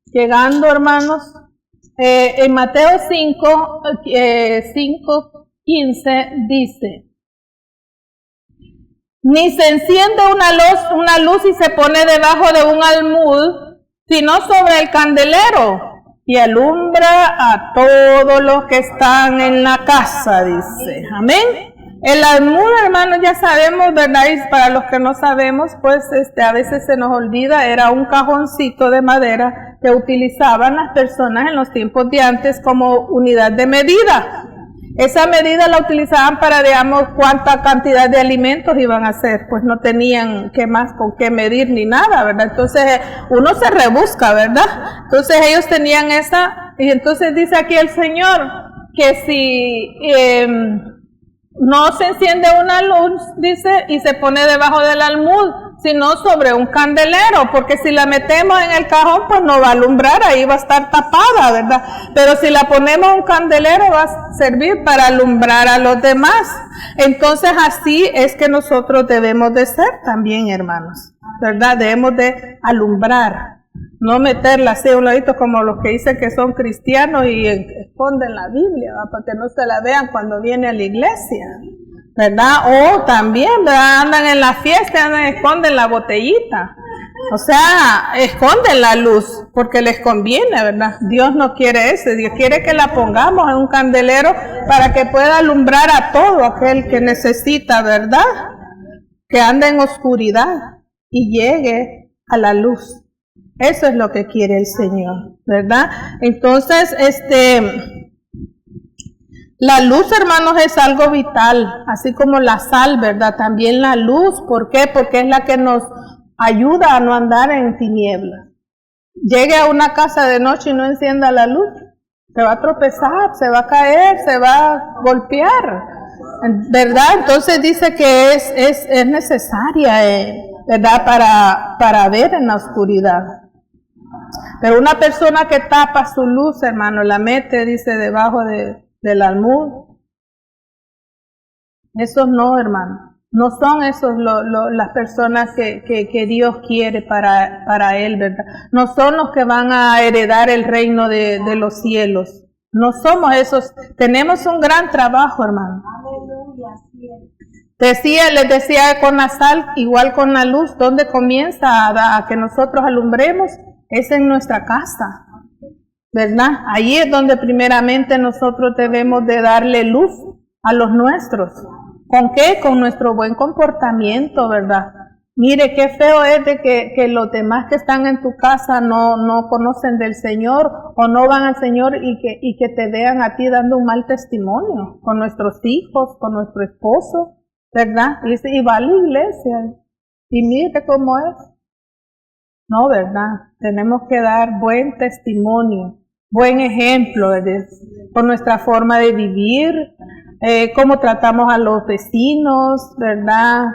S1: llegando, hermanos. En Mateo 5, 15 dice, ni se enciende una luz y se pone debajo de un almud, sino sobre el candelero, y alumbra a todos los que están en la casa, dice. Amén. El almud, hermanos, ya sabemos, ¿verdad? Y para los que no sabemos, pues a veces se nos olvida, era un cajoncito de madera que utilizaban las personas en los tiempos de antes como unidad de medida. Esa medida la utilizaban para, digamos, cuánta cantidad de alimentos iban a hacer, pues no tenían con qué medir ni nada, ¿verdad? Entonces uno se rebusca, ¿verdad? Entonces ellos tenían esa, y entonces dice aquí el Señor que si no se enciende una luz, dice, y se pone debajo del almud, sino sobre un candelero, porque si la metemos en el cajón, pues no va a alumbrar, ahí va a estar tapada, ¿verdad? Pero si la ponemos en un candelero, va a servir para alumbrar a los demás. Entonces así es que nosotros debemos de ser también, hermanos, ¿verdad? Debemos de alumbrar, no meterla así a un ladito como los que dicen que son cristianos y esconden la Biblia, ¿verdad? Para que no se la vean cuando viene a la iglesia, ¿verdad? O también, ¿verdad? Andan en la fiesta, esconden la botellita. O sea, esconden la luz porque les conviene, ¿verdad? Dios no quiere eso. Dios quiere que la pongamos en un candelero para que pueda alumbrar a todo aquel que necesita, ¿verdad? Que anda en oscuridad y llegue a la luz. Eso es lo que quiere el Señor, ¿verdad? Entonces, la luz, hermanos, es algo vital, así como la sal, ¿verdad? También la luz, ¿por qué? Porque es la que nos ayuda a no andar en tinieblas. Llegue a una casa de noche y no encienda la luz, se va a tropezar, se va a caer, se va a golpear, ¿verdad? Entonces dice que es necesaria, ¿verdad? Para ver en la oscuridad. Pero una persona que tapa su luz, hermano, la mete, dice, debajo del almud. Esos no, hermano. No son esos las personas que Dios quiere para Él, ¿verdad? No son los que van a heredar el reino de los cielos. No somos esos. Tenemos un gran trabajo, hermano. Les decía con la sal, igual con la luz, ¿dónde comienza a que nosotros alumbremos? Es en nuestra casa, ¿verdad? Ahí es donde primeramente nosotros debemos de darle luz a los nuestros. ¿Con qué? Con nuestro buen comportamiento, ¿verdad? Mire, qué feo es de que los demás que están en tu casa no conocen del Señor o no van al Señor y que te vean a ti dando un mal testimonio con nuestros hijos, con nuestro esposo, ¿verdad? Y va a la iglesia y mire cómo es. No, ¿verdad? Tenemos que dar buen testimonio, buen ejemplo con nuestra forma de vivir, cómo tratamos a los vecinos, ¿verdad?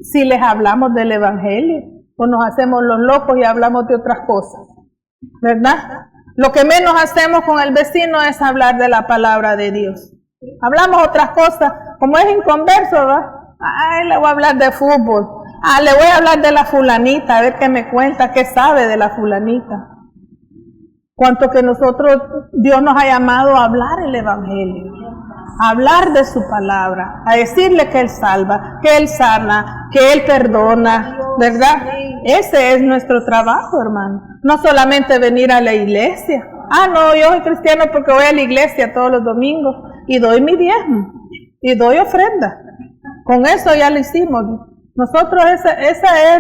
S1: Si les hablamos del evangelio o nos hacemos los locos y hablamos de otras cosas, ¿verdad? Lo que menos hacemos con el vecino es hablar de la palabra de Dios. Hablamos otras cosas, como es inconverso, ¿verdad? Ay, le voy a hablar de fútbol. Le voy a hablar de la fulanita, a ver qué me cuenta, qué sabe de la fulanita. Cuanto que nosotros, Dios nos ha llamado a hablar el evangelio, a hablar de su palabra, a decirle que Él salva, que Él sana, que Él perdona, ¿verdad? Ese es nuestro trabajo, hermano. No solamente venir a la iglesia. No, yo soy cristiano porque voy a la iglesia todos los domingos y doy mi diezmo y doy ofrenda. Con eso ya lo hicimos. Nosotros, esa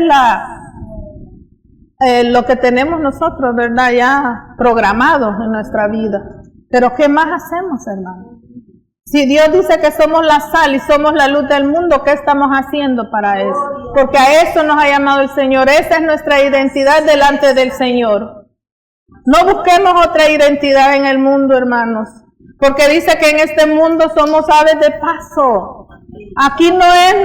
S1: es lo que tenemos nosotros, ¿verdad? Ya programado en nuestra vida. Pero ¿qué más hacemos, hermano? Si Dios dice que somos la sal y somos la luz del mundo, ¿qué estamos haciendo para eso? Porque a eso nos ha llamado el Señor. Esa es nuestra identidad delante del Señor. No busquemos otra identidad en el mundo, hermanos. Porque dice que en este mundo somos aves de paso. Aquí no es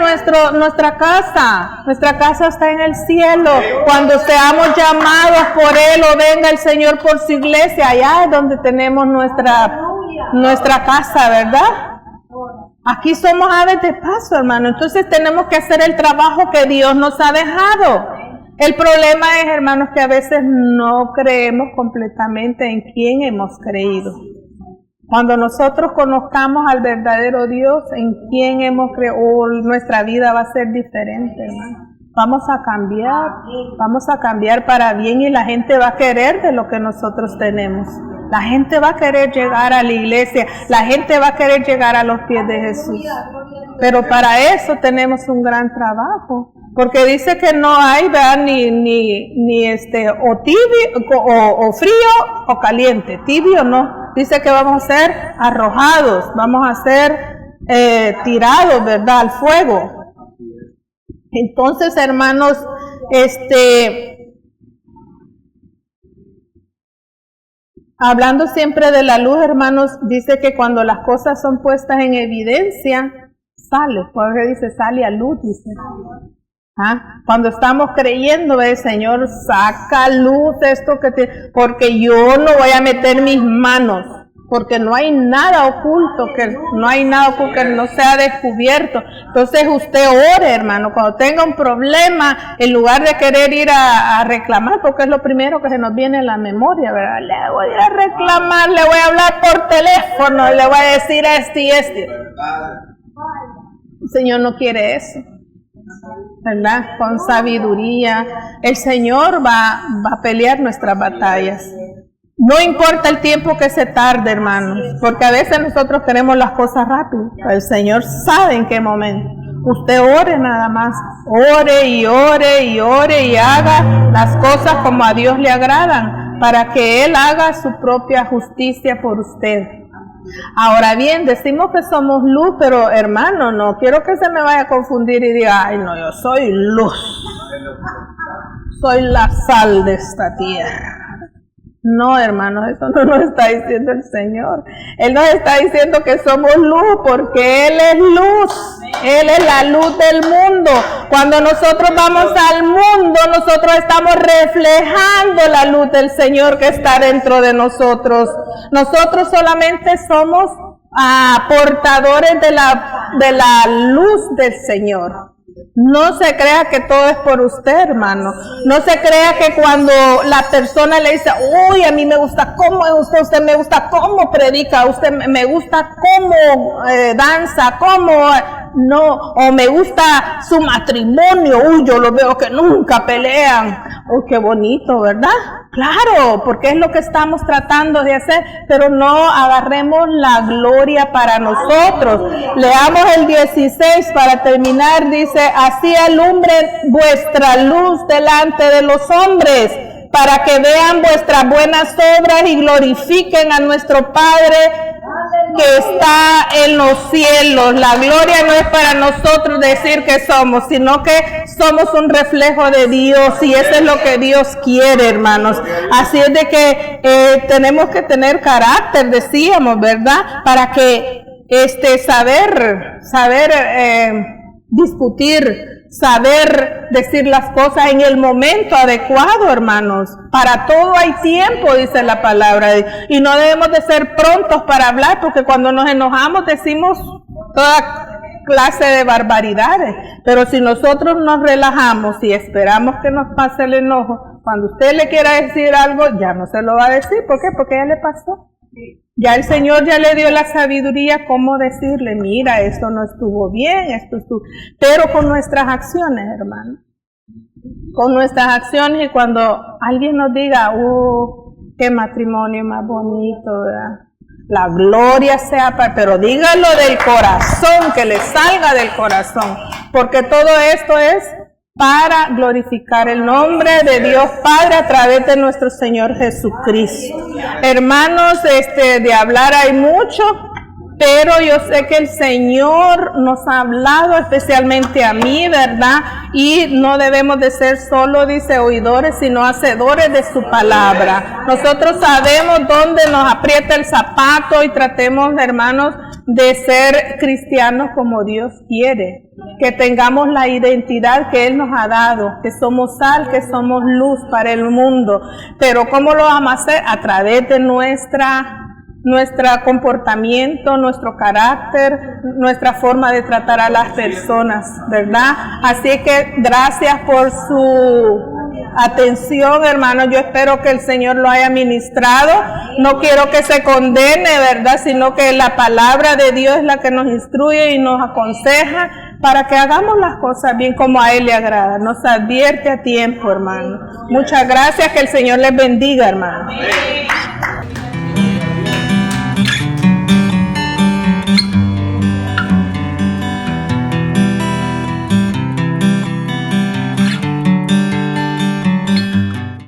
S1: nuestra casa. Nuestra casa está en el cielo. Cuando seamos llamados por Él o venga el Señor por su iglesia, allá es donde tenemos nuestra casa, ¿verdad? Aquí somos aves de paso, hermano. Entonces tenemos que hacer el trabajo que Dios nos ha dejado. El problema es, hermanos, que a veces no creemos completamente en quién hemos creído. Cuando nosotros conozcamos al verdadero Dios, en quién hemos creído, nuestra vida va a ser diferente, hermano. Vamos a cambiar para bien y la gente va a querer de lo que nosotros tenemos. La gente va a querer llegar a la iglesia, la gente va a querer llegar a los pies de Jesús. Pero para eso tenemos un gran trabajo, porque dice que no hay, ¿verdad? ni o tibio o frío o caliente, tibio no. Dice que vamos a ser arrojados, vamos a ser tirados, ¿verdad? Al fuego. Entonces, hermanos, hablando siempre de la luz, hermanos, dice que cuando las cosas son puestas en evidencia, sale, porque dice, sale a luz, dice. Cuando estamos creyendo, el Señor saca luz esto porque yo no voy a meter mis manos, porque no hay nada oculto que no sea descubierto. Entonces usted ore, hermano, cuando tenga un problema, en lugar de querer ir a reclamar, porque es lo primero que se nos viene a la memoria, ¿verdad? Le voy a ir a reclamar, le voy a hablar por teléfono, le voy a decir este. El Señor no quiere eso, ¿verdad? Con sabiduría. El Señor va a pelear nuestras batallas. No importa el tiempo que se tarde, hermanos, porque a veces nosotros queremos las cosas rápido. El Señor sabe en qué momento. Usted ore nada más. Ore y ore y ore y haga las cosas como a Dios le agradan, para que Él haga su propia justicia por usted. Ahora bien, decimos que somos luz, pero hermano, no quiero que se me vaya a confundir y diga, ay no, yo soy luz, soy la sal de esta tierra. No, hermanos, eso no nos está diciendo el Señor. Él nos está diciendo que somos luz porque Él es luz. Él es la luz del mundo. Cuando nosotros vamos al mundo, nosotros estamos reflejando la luz del Señor que está dentro de nosotros. Nosotros solamente somos portadores de la luz del Señor. No se crea que todo es por usted, hermano. No se crea que cuando la persona le dice, uy, a mí me gusta cómo es usted me gusta cómo predica, usted me gusta cómo danza, no, o me gusta su matrimonio, uy, yo lo veo que nunca pelean. Uy, qué bonito, ¿verdad? Claro, porque es lo que estamos tratando de hacer, pero no agarremos la gloria para nosotros. Leamos el 16 para terminar, dice, así alumbre vuestra luz delante de los hombres, para que vean vuestras buenas obras y glorifiquen a nuestro Padre que está en los cielos. La gloria no es para nosotros decir que somos, sino que somos un reflejo de Dios, y eso es lo que Dios quiere, hermanos. Así es de que tenemos que tener carácter, decíamos, ¿verdad? Para que saber discutir, saber decir las cosas en el momento adecuado, hermanos. Para todo hay tiempo, dice la palabra. Y no debemos de ser prontos para hablar, porque cuando nos enojamos decimos toda clase de barbaridades. Pero si nosotros nos relajamos y esperamos que nos pase el enojo, cuando usted le quiera decir algo, ya no se lo va a decir. ¿Por qué? Porque ya le pasó. Ya el Señor ya le dio la sabiduría cómo decirle, mira, esto no estuvo bien, esto estuvo... Pero con nuestras acciones, hermano. Con nuestras acciones, y cuando alguien nos diga, qué matrimonio más bonito, ¿verdad? La gloria sea para... Pero dígalo del corazón, que le salga del corazón. Porque todo esto es para glorificar el nombre de Dios Padre a través de nuestro Señor Jesucristo. Hermanos, de hablar hay mucho, pero yo sé que el Señor nos ha hablado especialmente a mí, ¿verdad? Y no debemos de ser solo, dice, oidores, sino hacedores de su palabra. Nosotros sabemos dónde nos aprieta el zapato, y tratemos, hermanos, de ser cristianos como Dios quiere. Que tengamos la identidad que Él nos ha dado, que somos sal, que somos luz para el mundo. Pero ¿cómo lo vamos a hacer? A través de nuestro comportamiento, nuestro carácter, nuestra forma de tratar a las personas, ¿verdad? Así que gracias por su atención, hermanos. Yo espero que el Señor lo haya ministrado. No quiero que se condene, ¿verdad? Sino que la palabra de Dios es la que nos instruye y nos aconseja para que hagamos las cosas bien como a Él le agrada. Nos advierte a tiempo, hermano. Muchas gracias, que el Señor les bendiga, hermano.